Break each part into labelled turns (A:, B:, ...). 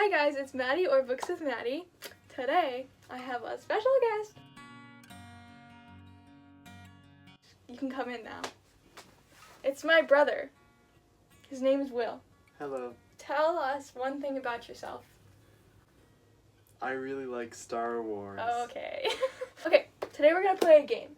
A: Hi guys, it's Maddie or Books with Maddie. Today, I have a special guest. You can come in now. It's my brother. His name is Will.
B: Hello.
A: Tell us one thing about yourself.
B: I really like Star Wars.
A: Okay. Okay, today we're gonna play a game.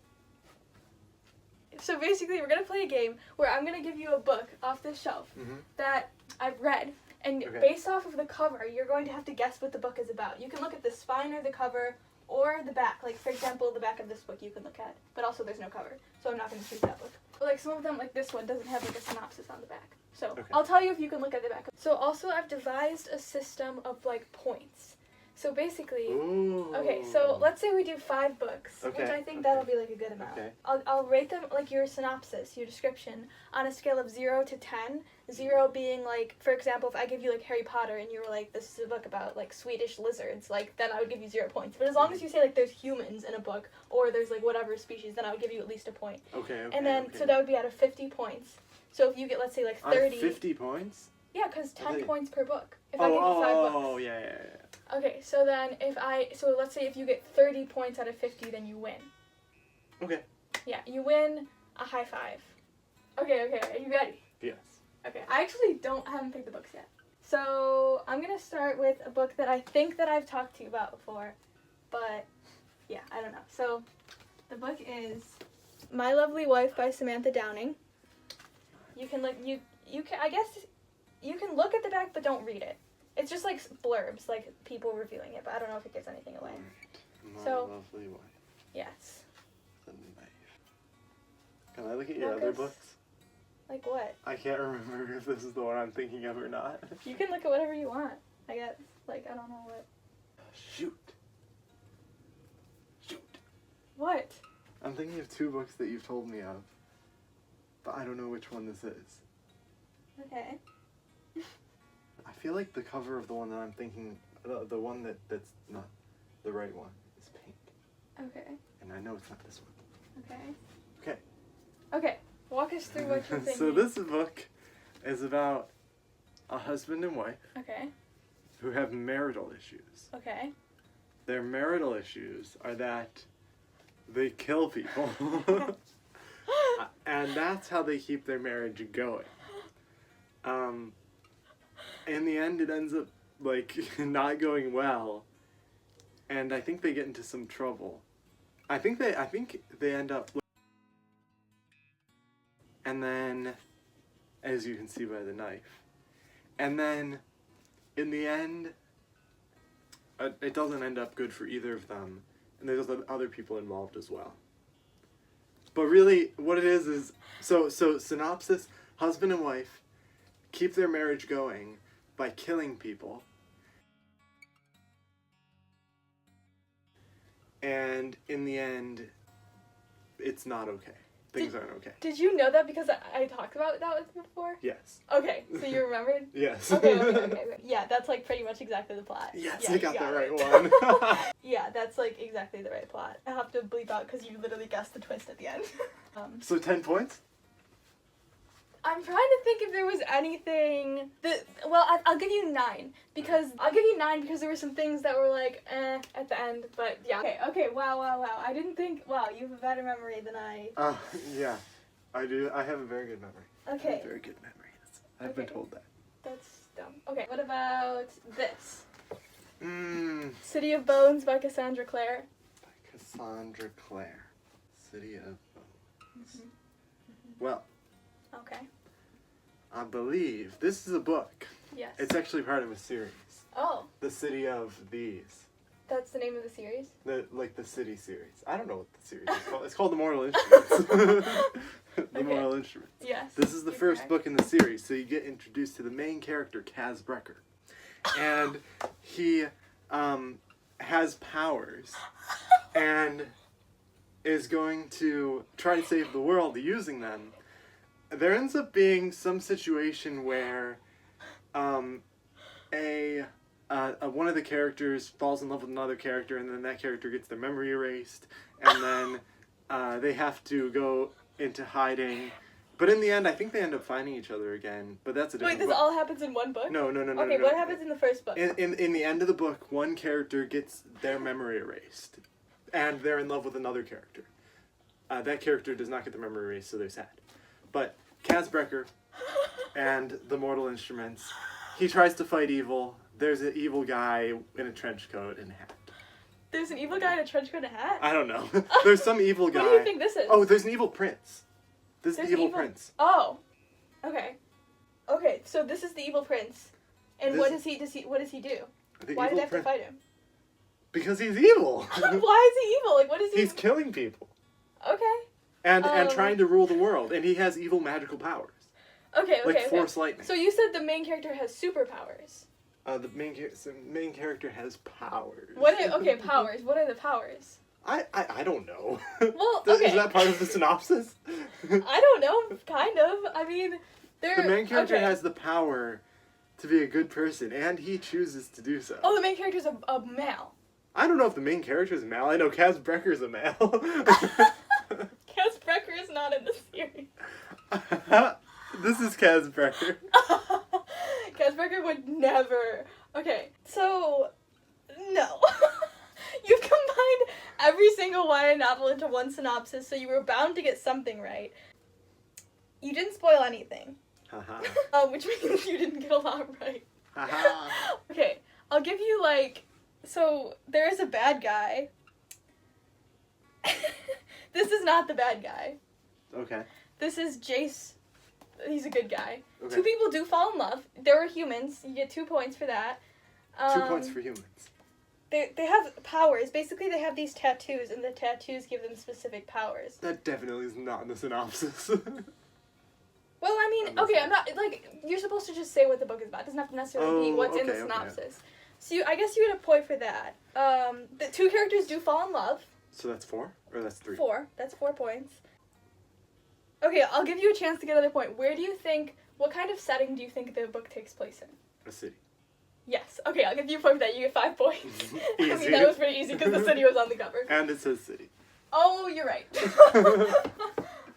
A: So basically, we're gonna play a game where I'm gonna give you a book off this shelf that I've read. And based off of the cover, you're going to have to guess what the book is about. You can look at the spine or the cover or the back. Like, for example, the back of this book you can look at. But also there's no cover, so I'm not going to choose that book. But, like, some of them, like this one, doesn't have, like, a synopsis on the back. So I'll tell you if you can look at the back. So also I've devised a system of, like, points. So basically, okay, so let's say we do 5 books, which I think that'll be, like, a good amount. I'll rate them, like, your synopsis, your description, on a scale of 0 to 10. 0 being, like, for example, if I give you, like, Harry Potter and you were like, this is a book about, like, Swedish lizards, like, then I would give you 0 points. But as long as you say, like, there's humans in a book, or there's, like, whatever species, then I would give you at least a point. And then, so that would be out of 50 points. So if you get, let's say, like, 30... Out of
B: 50 points?
A: Yeah, because 10 points per book. If I give you 5 books.
B: Oh, yeah.
A: Okay, so then so let's say if you get 30 points out of 50, then you win.
B: Okay.
A: Yeah, you win a high five. Okay, are you ready?
B: Yes.
A: Okay, I actually haven't picked the books yet. So I'm gonna start with a book that I think that I've talked to you about before, but yeah, I don't know. So the book is My Lovely Wife by Samantha Downing. You can I guess you can look at the back, but don't read it. It's just like blurbs, like people reviewing it, but I don't know if it gives anything away.
B: My Lovely Wife.
A: Yes.
B: The knife. Can I look at your other books?
A: Like what?
B: I can't remember if this is the one I'm thinking of or not.
A: You can look at whatever you want, I guess. Like, I don't know what.
B: Shoot.
A: What?
B: I'm thinking of 2 books that you've told me of, but I don't know which one this is.
A: Okay.
B: I feel like the cover of the one that I'm thinking, the one that's not the right one, is pink. Okay. And I know it's not this one.
A: Okay. Walk us through what you're thinking.
B: So this book is about a husband and wife. Who have marital issues. Their marital issues are that they kill people. And that's how they keep their marriage going. In the end, it ends up, like, not going well, and I think they get into some trouble. I think they end up, and then, as you can see by the knife, and then, in the end, it doesn't end up good for either of them, and there's other people involved as well. But really, what it is so synopsis, husband and wife keep their marriage going by killing people. And in the end, it's not okay. Things aren't okay.
A: Did you know that because I talked about that with you before?
B: Yes.
A: Okay, so you remembered?
B: Yes.
A: Okay. Yeah, that's like pretty much exactly the plot.
B: Yes,
A: yeah,
B: I got the right one.
A: Yeah, that's like exactly the right plot. I have to bleep out because you literally guessed the twist at the end.
B: So 10 points?
A: I'm trying to think if there was anything that, well, I'll give you 9 because there were some things that were like, at the end, but yeah. Okay, wow. I didn't think, wow, you have a better memory than I.
B: Yeah, I do. I have a very good memory.
A: Okay.
B: I have a very good memory. I've been told that.
A: That's dumb. Okay, what about this? City of Bones by Cassandra Clare.
B: By Cassandra Clare. City of Bones. Well.
A: Okay.
B: I believe this is a book.
A: Yes.
B: It's actually part of a series.
A: Oh.
B: The City of These.
A: That's the name of the series?
B: The City series. I don't know what the series is called. It's called The Moral Instruments. Moral Instruments.
A: Yes.
B: This is the first book in the series, so you get introduced to the main character, Kaz Brecker. And he has powers and is going to try to save the world using them. There ends up being some situation where one of the characters falls in love with another character, and then that character gets their memory erased, and then they have to go into hiding But in the end, I think they end up finding each other again. But that's a different
A: book. Wait, this all happens in one book?
B: No.
A: Okay, what happens in the first book?
B: In the end of the book, one character gets their memory erased. And they're in love with another character. That character does not get the memory erased, so they're sad. But Casbrecker and the Mortal Instruments, he tries to fight evil. There's an evil guy in a trench coat and a hat.
A: There's an evil guy in a trench coat and a hat?
B: I don't know. There's some evil guy.
A: What do you think this is?
B: Oh, there's an evil prince. This is the evil prince.
A: Oh. Okay. Okay, so this is the evil prince. And what does he do? Why did they have to fight him?
B: Because he's evil.
A: Why is he evil? Like, what is he?
B: He's killing people.
A: Okay.
B: And trying to rule the world. And he has evil magical powers.
A: Okay.
B: Like force lightning.
A: So you said the main character has superpowers.
B: The main character has powers.
A: Powers. What are the powers?
B: I don't know.
A: Well, okay.
B: Is that part of the synopsis?
A: I don't know. Kind of. I mean,
B: the main character has the power to be a good person, and he chooses to do so.
A: Oh, the main character's a male.
B: I don't know if the main character is a male. I know Casbrecker's a male.
A: Casbrecker is not in the series.
B: This is Casbrecker.
A: Casbrecker would never. Okay, so no. You've combined every single YA novel into one synopsis, so you were bound to get something right. You didn't spoil anything. Which means you didn't get a lot right. Okay, I'll give you so there is a bad guy. This is not the bad guy.
B: Okay.
A: This is Jace. He's a good guy.
B: Okay.
A: 2 people do fall in love. There are humans. You get 2 points for that.
B: 2 points for humans.
A: They have powers. Basically, they have these tattoos, and the tattoos give them specific powers.
B: That definitely is not in the synopsis.
A: Well, I mean, okay, I'm not, you're supposed to just say what the book is about. It doesn't have to necessarily be what's in the synopsis. Okay. So I guess you get a point for that. The 2 characters do fall in love.
B: So that's 4? Or that's 3?
A: 4. That's 4 points. Okay, I'll give you a chance to get another point. What kind of setting do you think the book takes place in?
B: A city.
A: Yes. Okay, I'll give you a point for that. You get 5 points.
B: Easy.
A: I mean, that was pretty easy because the city was on the cover.
B: And it says city.
A: Oh, you're right.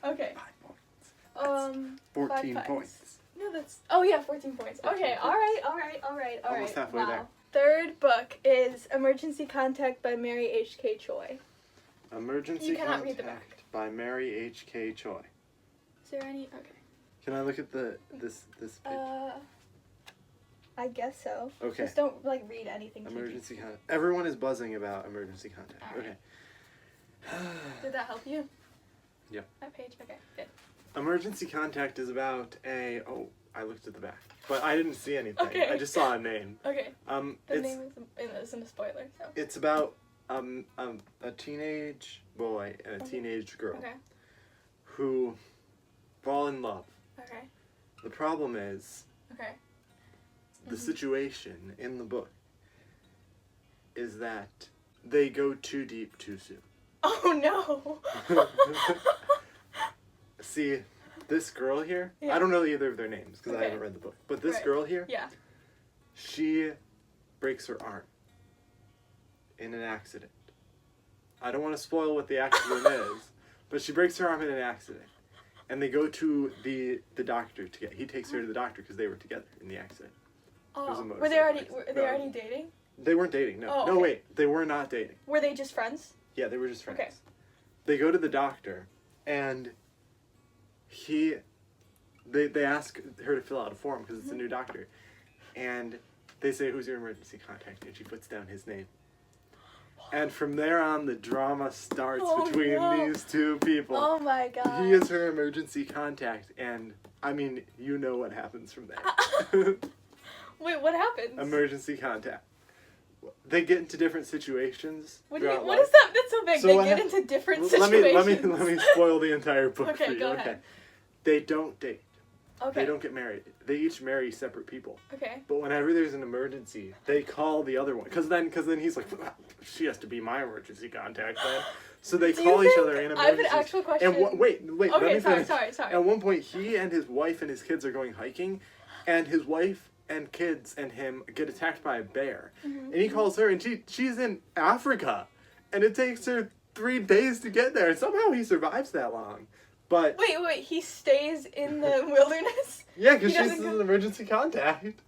A: Okay.
B: 5 points. 14 points.
A: No, that's... Oh, yeah, 14 points. Okay, all right.
B: Almost halfway there.
A: Third book is Emergency Contact by Mary H.K. Choi.
B: Emergency Contact by Mary H.K. Choi.
A: Is there any... Okay.
B: Can I look at this page?
A: I guess so.
B: Okay.
A: Just don't, read anything.
B: Emergency Contact. Everyone is buzzing about Emergency Contact. Right.
A: Okay. Did that help you?
B: Yep.
A: That page? Okay, good.
B: Emergency Contact is about I looked at the back, but I didn't see anything.
A: Okay.
B: I just saw a name.
A: Okay. The name isn't a spoiler, so.
B: It's about a teenage boy and a teenage girl who fall in love.
A: Okay.
B: The problem is the situation in the book is that they go too deep too soon.
A: Oh no!
B: See, this girl here, I don't know either of their names because I haven't read the book, but this girl here, she breaks her arm in an accident. I don't want to spoil what the accident is, but she breaks her arm in an accident. And they go to the doctor to get. He takes her to the doctor because they were together in the accident.
A: Oh, were they already dating?
B: They weren't dating. No,
A: oh, okay.
B: No, wait, they were not dating.
A: Were they just friends?
B: Yeah, they were just friends.
A: Okay.
B: They go to the doctor, and they ask her to fill out a form because it's a new doctor, and they say, "Who's your emergency contact?" And she puts down his name. And from there on, the drama starts between these 2 people.
A: Oh my god.
B: He is her emergency contact, and, I mean, you know what happens from there.
A: Wait, what happens?
B: Emergency contact. They get into different situations.
A: What is that? That's so big. So they get into different situations.
B: Let me spoil the entire book for you.
A: Go ahead.
B: They don't date.
A: Okay.
B: They don't get married. They each marry separate people.
A: Okay.
B: But whenever there's an emergency, they call the other one. Because then he's like, she has to be my emergency contact then. So they call each other in emergencies.
A: I have an actual question.
B: And wait.
A: Okay,
B: let me finish.
A: sorry.
B: At one point, he and his wife and his kids are going hiking, and his wife and kids and him get attacked by a bear. Mm-hmm. And he calls her, and she's in Africa. And it takes her 3 days to get there. And somehow he survives that long. But
A: Wait, he stays in the wilderness?
B: yeah, because
A: He
B: she's
A: doesn't
B: an emergency contact.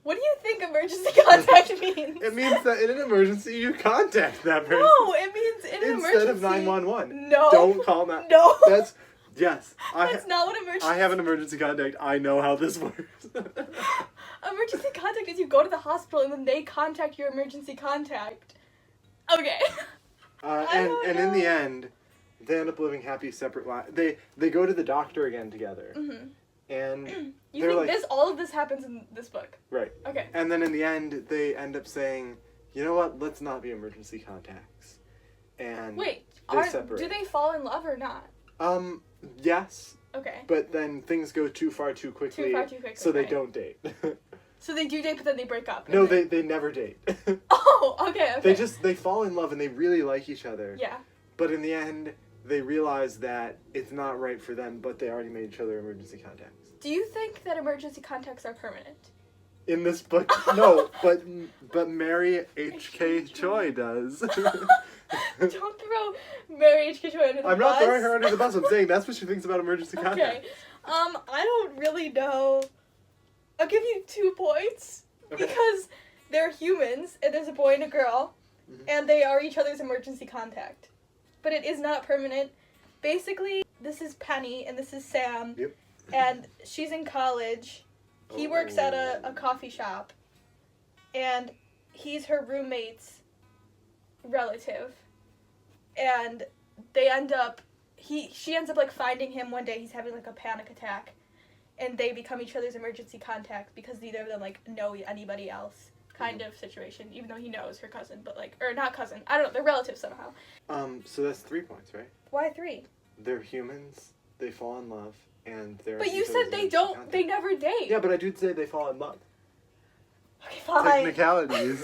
A: What do you think emergency contact means?
B: It means that in an emergency you contact that person.
A: No, it means in an emergency.
B: Instead of 911.
A: No.
B: Don't call that.
A: No.
B: That's yes.
A: That's not what emergency.
B: I have an emergency contact. I know how this works.
A: Emergency contact is you go to the hospital and then they contact your emergency contact. Okay.
B: And in the end, they end up living happy separate lives. They go to the doctor again together.
A: Mm-hmm.
B: And
A: you think all of this happens in this book?
B: Right.
A: Okay.
B: And then in the end, they end up saying, you know what? Let's not be emergency contacts. And
A: wait,
B: they separate.
A: Do they fall in love or not?
B: Yes.
A: Okay.
B: But then things go too far too quickly. So they don't date.
A: So they do date, but then they break up.
B: No, they never date.
A: Oh, okay.
B: They fall in love and they really like each other.
A: Yeah.
B: But in the end, they realize that it's not right for them, but they already made each other emergency contacts.
A: Do you think that emergency contacts are permanent?
B: In this book, no, but Mary H.K. Choi does.
A: Don't throw Mary H.K. Choi under the bus.
B: I'm not throwing her under the bus. I'm saying that's what she thinks about emergency contacts.
A: Okay. I don't really know. I'll give you 2 points.
B: Okay.
A: Because they're humans, and there's a boy and a girl, and they are each other's emergency contact. But it is not permanent. Basically, this is Penny, and this is Sam.
B: Yep.
A: And she's in college. He works at a coffee shop. And he's her roommate's relative. And they end up... She ends up, like, finding him one day. He's having, like, a panic attack. And they become each other's emergency contact because neither of them, like, know anybody else kind of situation. Even though he knows her cousin, but, like... Or not cousin. I don't know. They're relatives somehow.
B: So that's 3 points, right?
A: Why 3?
B: They're humans. They fall in love. And they're...
A: But you said they don't... Contact. They never date.
B: Yeah, but I did say they fall in love.
A: Okay, fine.
B: Technicalities.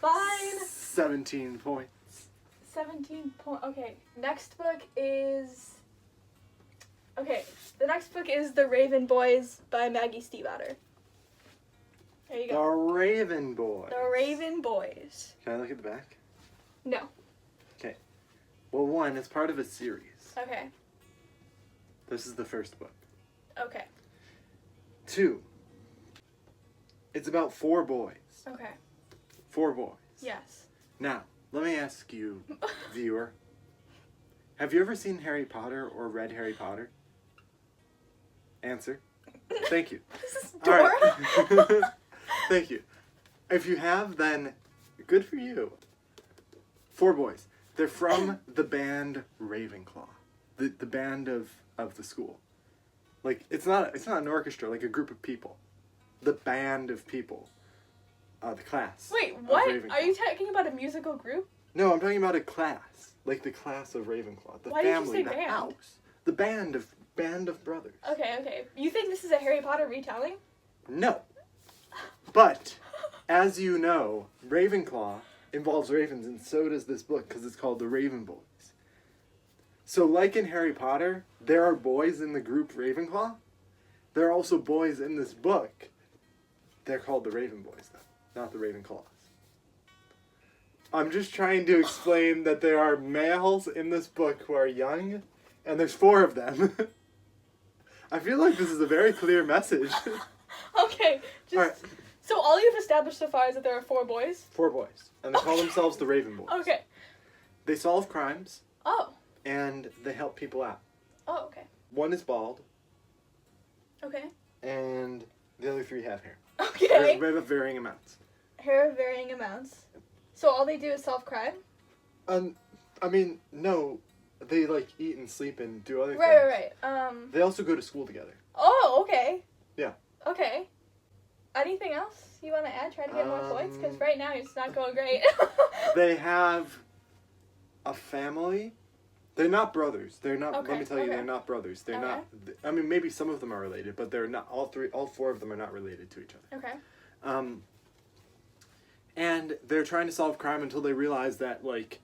A: Fine.
B: 17 points.
A: 17 points. Okay, next book is... Okay, the next book is The Raven Boys by Maggie Stiefvater. There you go.
B: The Raven Boys.
A: The Raven Boys.
B: Can I look at the back?
A: No.
B: Okay. Well, 1, it's part of a series.
A: Okay.
B: This is the first book.
A: Okay.
B: 2, it's about 4 boys.
A: Okay.
B: 4 boys.
A: Yes.
B: Now, let me ask you, viewer. Have you ever seen Harry Potter or read Harry Potter? Answer. Thank you.
A: This is Dora.
B: All right. Thank you. If you have, then good for you. 4 boys. They're from the band Ravenclaw. The band of the school. Like, it's not an orchestra, like a group of people. The band of people. The class.
A: Wait, what? Are you talking about a musical group?
B: No, I'm talking about a class. Like the class of Ravenclaw. The
A: Why
B: family,
A: did you say
B: the
A: band?
B: house. The band of brothers.
A: Okay. You think this is a Harry Potter retelling?
B: No. But, as you know, Ravenclaw involves ravens, and so does this book, because it's called The Raven Boys. So, like in Harry Potter, there are boys in the group Ravenclaw. There are also boys in this book. They're called the Raven Boys, though, not the Ravenclaws. I'm just trying to explain that there are males in this book who are young, and there's 4 of them. I feel like this is a very clear message.
A: Okay, just... All right. So all you've established so far is that there are 4 boys?
B: 4 boys. And they call themselves the Raven Boys.
A: Okay.
B: They solve crimes.
A: Oh.
B: And they help people out.
A: Oh, okay.
B: 1 is bald.
A: Okay.
B: And the other 3 have hair.
A: Okay.
B: Hair of varying amounts.
A: Hair of varying amounts. So all they do is solve crime?
B: I mean, no. They, like, eat and sleep and do other things.
A: Right.
B: They also go to school together.
A: Oh, okay.
B: Yeah.
A: Okay. Anything else you want to add? Try to get more points? Because right now it's not going great.
B: They have a family. They're not brothers. They're not,
A: okay.
B: Let me tell you, they're not brothers. They're not, I mean, maybe some of them are related, but they're not, all 4 of them are not related to each other.
A: Okay.
B: And they're trying to solve crime until they realize that, like,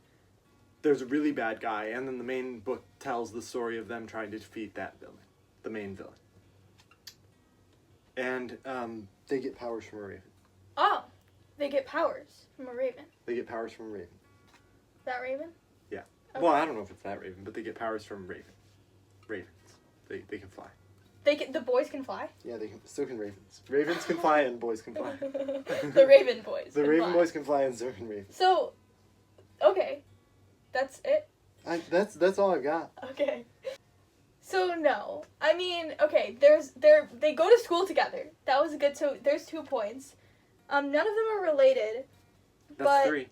B: there's a really bad guy, and then the main book tells the story of them trying to defeat that villain, the main villain. And they get powers from a raven.
A: Oh, they get powers from a raven.
B: They get powers from a raven.
A: That raven?
B: Yeah.
A: Okay.
B: Well, I don't know if it's that raven, but they get powers from raven. ravens. They can fly.
A: The boys can fly?
B: Yeah, so can ravens. Ravens can fly and boys can fly.
A: The raven boys.
B: The raven boys can fly and so can ravens.
A: So, okay. That's it?
B: That's all I've got.
A: Okay. So, no. I mean, okay, they go to school together. That was good. So, there's 2 points. None of them are related.
B: That's
A: but
B: 3.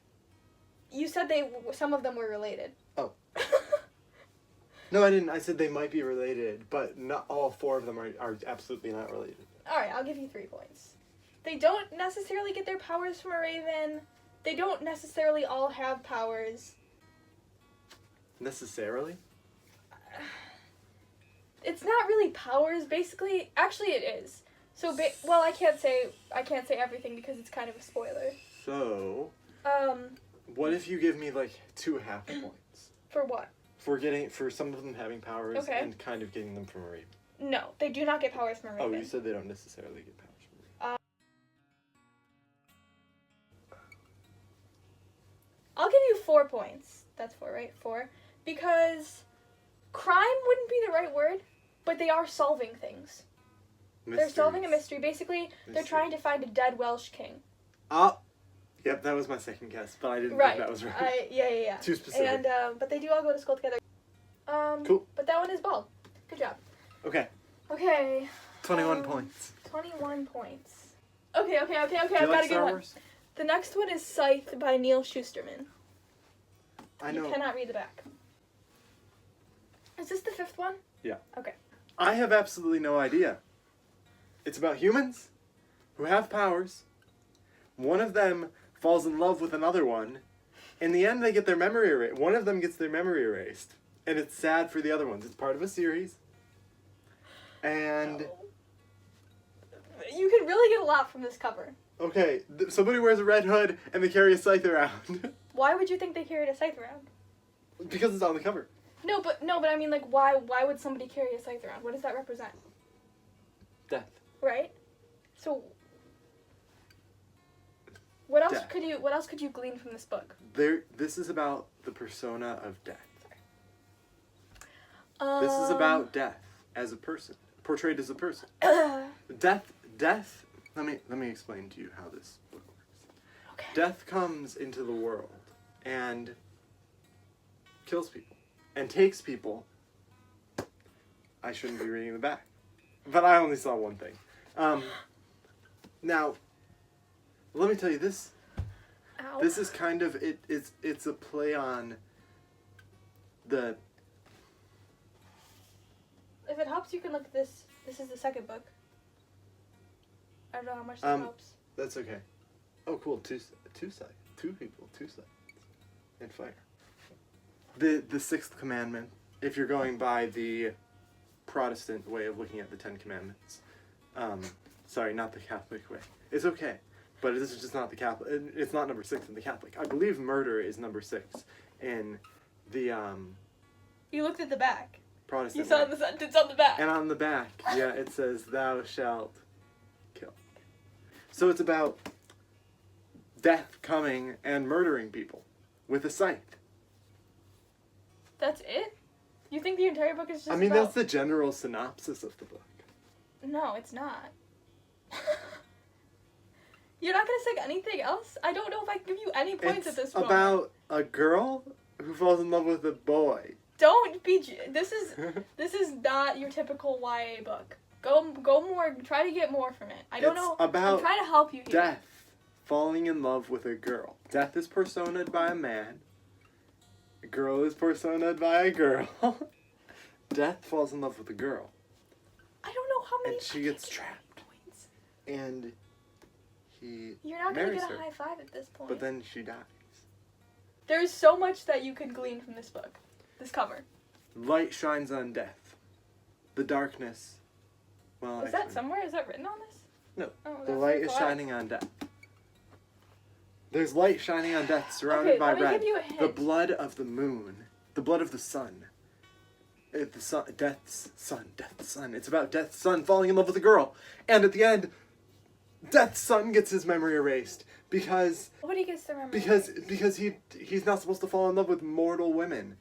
A: You said some of them were related.
B: Oh. No, I didn't. I said they might be related, but not all 4 of them are absolutely not related.
A: Alright, I'll give you 3 points. They don't necessarily get their powers from a raven. They don't necessarily all have powers.
B: Necessarily?
A: It's not really powers, basically. Actually, it is. So, well, I can't say everything because it's kind of a spoiler.
B: So, what if you give me like 2 half points?
A: For what?
B: For some of them having powers and kind of getting them from a raven.
A: No, they do not get powers from a raven.
B: Oh, you said they don't necessarily get powers from a raven.
A: I'll give you 4 points. That's 4, right? 4. Because crime wouldn't be the right word, but they are solving things. Mysteries. They're solving a mystery. Basically, they're trying to find a dead Welsh king.
B: Oh! Yep, that was my second guess, but I didn't think that was right.
A: Yeah.
B: Too specific.
A: And, but they do all go to school together.
B: Cool.
A: But that one is bald. Good job.
B: Okay.
A: 21
B: points.
A: 21 points. Okay, I've got a good one.
B: Wars?
A: The next one is Scythe by Neal Shusterman.
B: I know.
A: You cannot read the back. Is this the 5th one?
B: Yeah.
A: Okay.
B: I have absolutely no idea. It's about humans who have powers. One of them falls in love with another one. In the end, they get their memory erased. One of them gets their memory erased. And it's sad for the other ones. It's part of a series. And...
A: You can really get a lot from this cover.
B: Okay, somebody wears a red hood and they carry a scythe around.
A: Why would you think they carried a scythe around?
B: Because it's on the cover.
A: No, but I mean, like, why would somebody carry a scythe around? What does that represent?
B: Death.
A: Right? So... What else could you glean from this book?
B: This is about the persona of death. This is about death as a person, portrayed as a person. Death. Let me explain to you how this book works.
A: Okay.
B: Death comes into the world and kills people and takes people. I shouldn't be reading the back, but I only saw one thing. Now, let me tell you this.
A: Ow.
B: This is kind of it's a play on the.
A: If it helps, you can look at this. This is the 2nd book. I don't know how much that helps.
B: That's okay. Oh, cool. Two sides. 2 people. 2 sides. And fire. The 6th commandment. If you're going by the Protestant way of looking at the 10 Commandments. Sorry, not the Catholic way. It's okay. But this is just not the Catholic. It's not number 6 in the Catholic. I believe murder is number 6 in the
A: You looked at the back.
B: Protestant.
A: You saw the sentence on the back.
B: And on the back, yeah, it says, "Thou shalt kill." So it's about death coming and murdering people with a scythe.
A: That's it? You think the entire book is just
B: that's the general synopsis of the book.
A: No, it's not. You're not gonna say anything else? I don't know if I can give you any points at this point.
B: It's about a girl who falls in love with a boy.
A: Don't be... This is not your typical YA book. Go more... Try to get more from it. I don't know... I'm trying to help you here.
B: Death falling in love with a girl. Death is personaed by a man. A girl is personaed by a girl. Death falls in love with a girl.
A: I don't know how many...
B: And she gets trapped. Points. And he
A: You're not going to get a high 5 at this point.
B: But then she dies.
A: There's so much that you can glean from this book. This cover.
B: Light shines on death. The darkness... Well,
A: is that somewhere? Is that written on this?
B: No.
A: Oh,
B: the light is shining on death. There's light shining on death, surrounded by red.
A: Give you a hint.
B: The blood of the moon. The blood of the sun. The sun, death's son. It's about death's son falling in love with a girl. And at the end, death's son gets his memory erased. Because...
A: What he gets the memory
B: Because he's not supposed to fall in love with mortal women.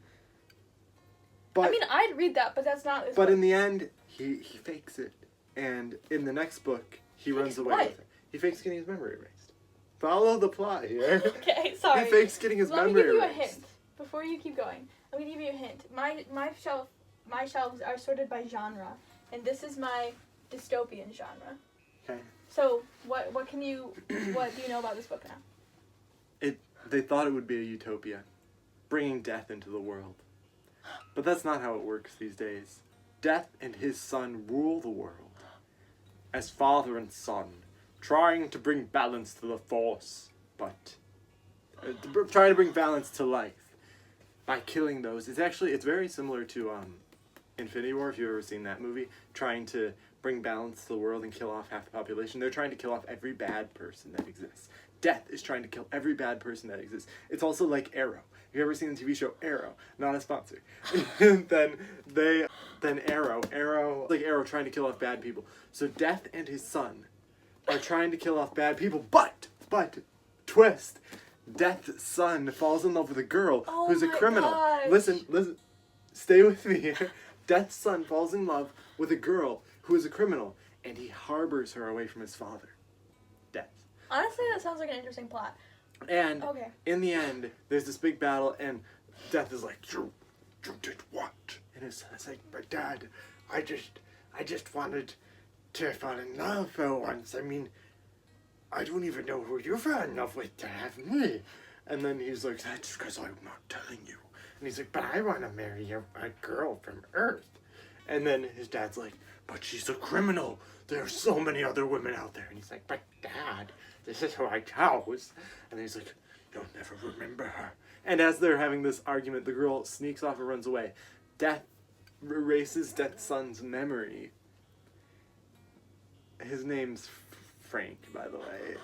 A: I mean, I'd read that, but that's not this
B: But
A: book.
B: in the end, he fakes it. And in the next book, he runs away with it. He fakes getting his memory erased. Follow the plot here.
A: Okay, sorry.
B: He fakes getting his memory erased.
A: Let me give you a hint before you keep going. Let me give you a hint. My shelves are sorted by genre, and this is my dystopian genre.
B: Okay.
A: So what do you know about this book now?
B: They thought it would be a utopia, bringing death into the world. But that's not how it works these days. Death and his son rule the world. As father and son, trying to bring balance to the force, but trying to bring balance to life by killing those. It's very similar to Infinity War, if you've ever seen that movie, trying to bring balance to the world and kill off half the population. They're trying to kill off every bad person that exists. Death is trying to kill every bad person that exists. It's also like Arrow. If you've ever seen the TV show Arrow, not a sponsor, then Arrow trying to kill off bad people. So Death and his son are trying to kill off bad people, but twist, Death's son falls in love with a girl who's a criminal.
A: Gosh.
B: Listen, stay with me here. Death's son falls in love with a girl who is a criminal, and he harbors her away from his father, Death.
A: Honestly, that sounds like an interesting plot.
B: And in the end, there's this big battle, and Death is like, you did what? And his son's like, but Dad, I just wanted to fall in love for once. I mean, I don't even know who you fell in love with to have me. And then he's like, that's because I'm not telling you. And he's like, but I want to marry a girl from Earth. And then his dad's like, but she's a criminal. There are so many other women out there. And he's like, but Dad, this is who I chose. And he's like, you'll never remember her. And as they're having this argument, the girl sneaks off and runs away. Death erases Death's son's memory. His name's Frank, by the way.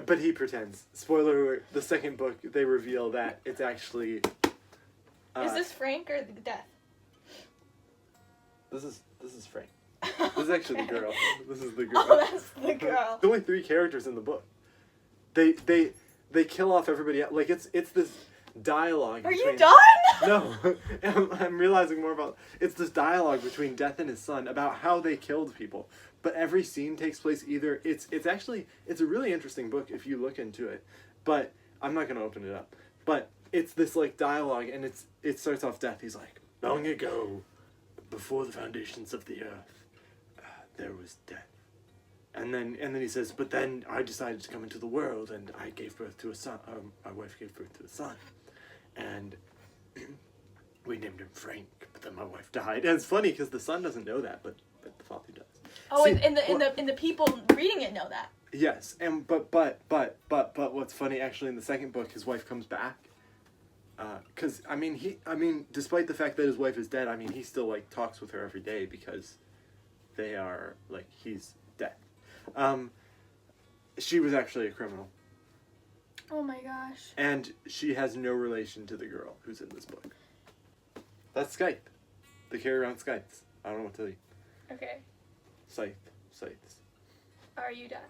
B: But he pretends. Spoiler alert, the second book, they reveal that it's actually...
A: is this Frank or Death?
B: This is Frank. This is actually the girl. This is the girl.
A: Oh, that's the girl.
B: There's only 3 characters in the book. They kill off everybody else. Like, it's this dialogue.
A: Are you done?
B: No. I'm realizing more about... It's this dialogue between Death and his son about how they killed people. But every scene takes place either... It's a really interesting book if you look into it. But I'm not going to open it up. But it's this, like, dialogue, and it starts off Death. He's like, long ago, before the foundations of the earth, there was death. And then he says, but then I decided to come into the world, and I gave birth to a son. My wife gave birth to a son. And we named him Frank, but then my wife died. And it's funny because the son doesn't know that, but the father does. Oh,
A: see, and the people reading it know that.
B: Yes, and but what's funny actually in the second book, his wife comes back. Because despite the fact that his wife is dead, he still like talks with her every day because they are like he's dead. She was actually a criminal.
A: Oh my gosh.
B: And she has no relation to the girl who's in this book. That's Skype. They carry around Skypes. I don't know what to tell you.
A: Okay.
B: Scythes.
A: Are you done?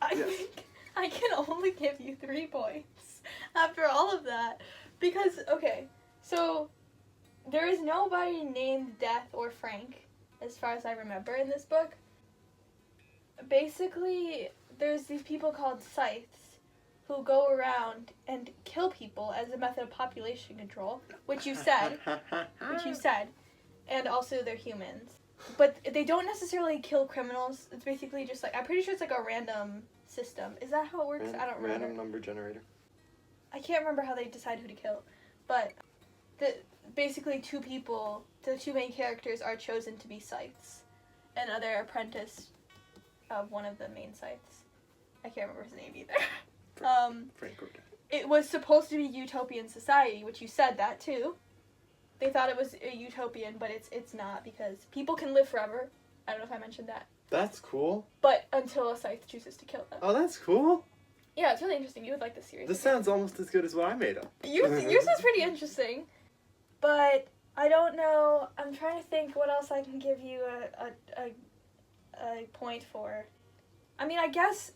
A: I think I can only give you 3 points after all of that. Because, okay, so there is nobody named Death or Frank, as far as I remember in this book. Basically, there's these people called scythes who go around and kill people as a method of population control, which you said, and also they're humans. But they don't necessarily kill criminals. It's basically just like, I'm pretty sure it's like a random system. Is that how it works? I don't remember.
B: Random number generator.
A: I can't remember how they decide who to kill. But basically the 2 main characters are chosen to be scythes. And they're apprentice of one of the main scythes. I can't remember his name either.
B: Frank Gordon.
A: It was supposed to be utopian society, which you said that too. They thought it was a utopian, but it's not because people can live forever. I don't know if I mentioned that.
B: That's cool.
A: But until a scythe chooses to kill them.
B: Oh, that's cool.
A: Yeah, it's really interesting. You would like this series.
B: This sounds almost as good as what I made up.
A: Yours is pretty interesting. But I don't know. I'm trying to think what else I can give you a point for. I guess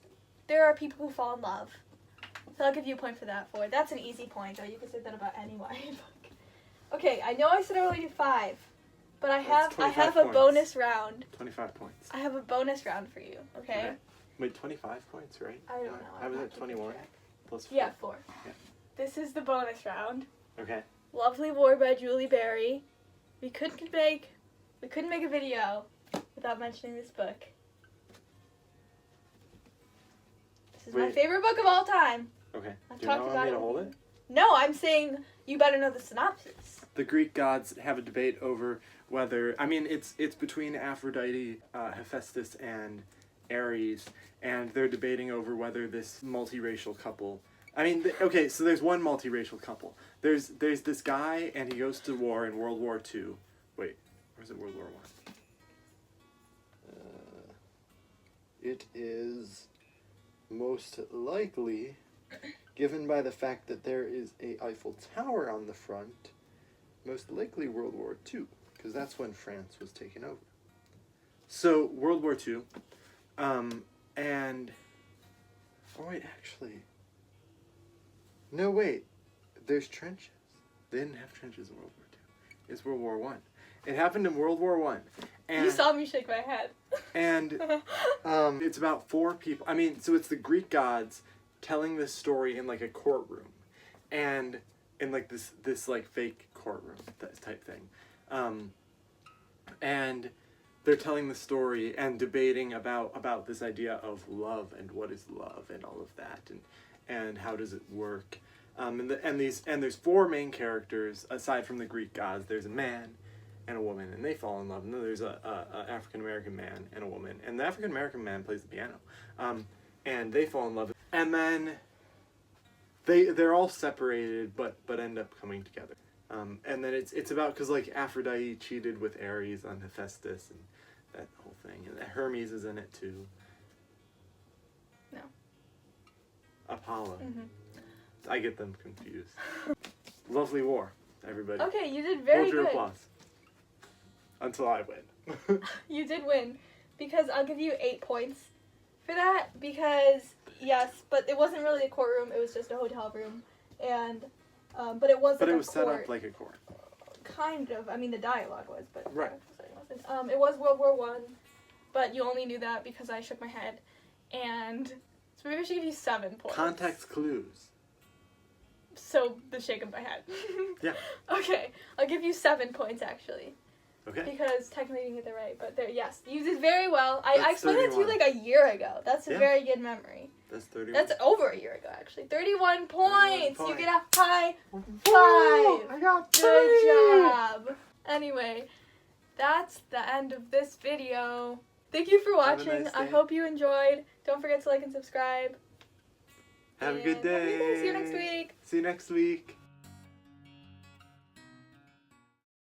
A: there are people who fall in love. So I'll give you a point for that. That's an easy point, though. You can say that about any YA book. Okay, I know I said I only did 5, but I have a bonus round.
B: 25 points.
A: I have a bonus round for you. Okay.
B: Wait, 25 points, right?
A: I don't know.
B: How was it 21? Plus 4?
A: Yeah, 4.
B: Yeah.
A: This is the bonus round.
B: Okay.
A: Lovely War by Julie Berry. We couldn't make a video without mentioning this book. This is my favorite book of all time.
B: Okay.
A: I've
B: Do you
A: talked
B: not
A: about
B: want me
A: it.
B: to hold it?
A: No, I'm saying you better know the synopsis.
B: The Greek gods have a debate over whether, I mean, it's between Aphrodite, Hephaestus, and Ares, and they're debating over whether this multiracial couple, I mean, okay, so there's one multiracial couple. There's this guy, and he goes to war in World War II. Wait, or is it World War I? It is most likely, given by the fact that there is a Eiffel Tower on the front, most likely World War II, because that's when France was taken over. So, World War II, and, oh wait, actually, no wait, there's trenches. They didn't have trenches in World War II. It's World War I. It happened in World War I. And,
A: you saw me shake my head.
B: And it's about 4 people. I mean, so it's the Greek gods telling this story in like a courtroom, and in like this like fake courtroom type thing, and they're telling the story and debating about this idea of love and what is love and all of that, and how does it work, and there's 4 main characters aside from the Greek gods. There's a man and a woman, and they fall in love. And then there's a African American man and a woman, and the African American man plays the piano, and they fall in love. And then they're all separated, but end up coming together. And then it's about, because like Aphrodite cheated with Ares on Hephaestus and that whole thing, and Hermes is in it too.
A: No.
B: Apollo.
A: Mm-hmm.
B: I get them confused. Lovely war, everybody.
A: Okay, you did very
B: Hold your
A: good.
B: applause. Until I win.
A: You did win, because I'll give you 8 points for that, because yes, but it wasn't really a courtroom, it was just a hotel room, and but it was like
B: it was
A: a
B: set
A: court.
B: up like a court.
A: Kind of. I mean, the dialogue was, but
B: right.
A: It wasn't. It was World War I, but you only knew that because I shook my head, and so maybe I should give you 7 points.
B: Context clues.
A: So the shake of my head.
B: Yeah.
A: Okay, I'll give you 7 points actually.
B: Okay.
A: Because technically you didn't get that right, but yes, you did very well. I explained
B: 31.
A: it to you like a year ago. That's a very good memory.
B: That's 31.
A: That's over a year ago, actually. 31 points!
B: 31
A: You get a high 5!
B: I got 3!
A: Good job! Anyway, that's the end of this video. Thank you for
B: Have a
A: watching.
B: nice
A: I
B: day.
A: hope you enjoyed. Don't forget to like and subscribe.
B: Have a good day.
A: See you next week.
B: See you next week.